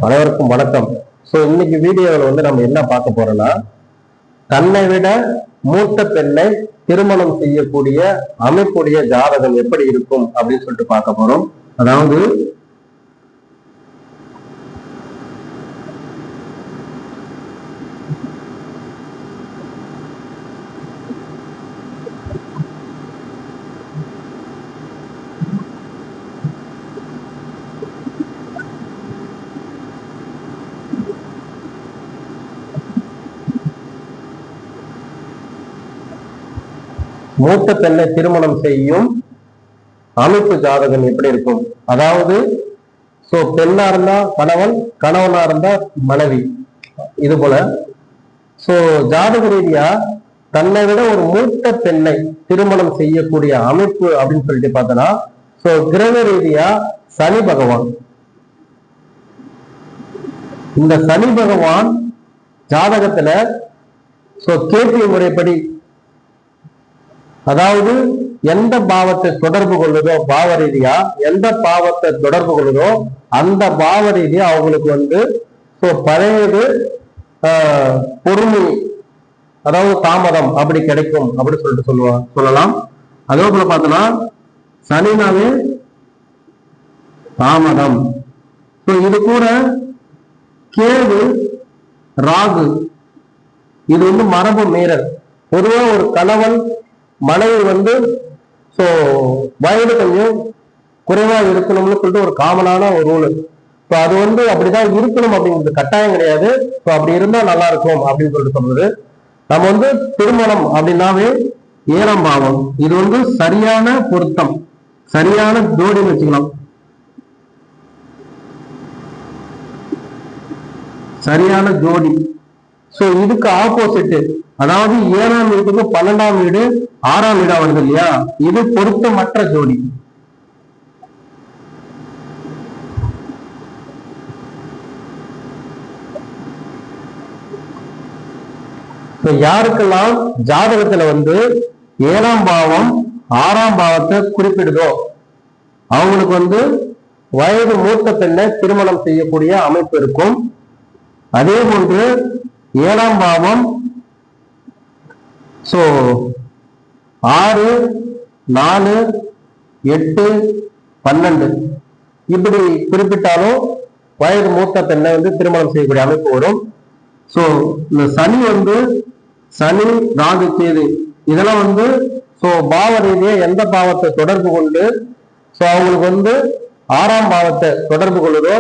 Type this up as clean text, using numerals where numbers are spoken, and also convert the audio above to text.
அனைவருக்கும் வணக்கம். இன்னைக்கு வீடியோவில் நம்ம என்ன பார்க்க போறோம்னா, தன்னை விட மூத்த பெண்ணை திருமணம் செய்யக்கூடிய அமைப்புடைய ஜாதகம் எப்படி இருக்கும் அப்படின்னு சொல்லிட்டு பார்க்க போறோம். அதாவது மூத்த பெண்ணை திருமணம் செய்யும் அமைப்பு ஜாதகம் எப்படி இருக்கும். அதாவது பெண்ணா இருந்தா கணவன், கணவனா இருந்தா மனைவி, இது போல ஜாதக ரீதியா தன்னை விட ஒரு மூத்த பெண்ணை திருமணம் செய்யக்கூடிய அமைப்பு அப்படின்னு சொல்லிட்டு பார்த்தோன்னா, கிரக ரீதியா சனி பகவான், இந்த சனி பகவான் ஜாதகத்துல கேள்வி முறைப்படி, அதாவது எந்த பாவத்தை தொடர்பு கொள்ளுதோ, பாவ ரீதியா எந்த பாவத்தை தொடர்பு கொள்ளுதோ அந்த பாவ ரீதியா அவங்களுக்கு பழையது பொறுமை, அதாவது தாமதம் அப்படி கிடைக்கும் அப்படின்னு சொல்லிட்டு சொல்லலாம். அதே போல பார்த்தோம்னா சனினாவே தாமதம். இது கூட கேது, ராகு, இது மரபு மீறல். பொதுவா ஒரு கணவன் மனைவி வயது கொஞ்சம் குறைவா இருக்கணும்னு சொல்லிட்டு ஒரு காமனான ஒரு ரூல். அது அப்படிதான் இருக்கணும் அப்படிங்கிறது கட்டாயம் கிடையாது. அப்படி இருந்தா நல்லா இருக்கும் அப்படின்னு சொல்லிட்டு சொல்றது. நம்ம திருமணம் அப்படின்னாவே 7ஆம் பாவம், இது சரியான பொருத்தம், சரியான ஜோடின்னு வச்சுக்கலாம். சரியான ஜோடி. இதுக்கு ஆப்போசிட், அதாவது 7ஆம் வீட்டுக்கு 12ஆம் வீடு 6ஆம் வீடா வருது இல்லையா, இது பொருத்தமற்ற ஜோடி. யாருக்கெல்லாம் ஜாதகத்துல 7ஆம் பாவம் 6ஆம் பாவத்தை குறிப்பிடுதோ அவங்களுக்கு வயது மூத்த பெண்ணை திருமணம் செய்யக்கூடிய அமைப்பு இருக்கும். அதே போன்று 7ஆம் பாவம் 6, 4, 8, 12 இப்படி குறிப்பிட்டாலும் வயது மூத்த பெண்ணை திருமணம் செய்யக்கூடிய அமைப்பு வரும். இந்த சனி சனி, ராகு, கேது இதெல்லாம் பாவ ரீதியா எந்த பாவத்தை தொடர்பு கொண்டு அவங்களுக்கு 6ஆம் பாவத்தை தொடர்பு கொள்ளுதோ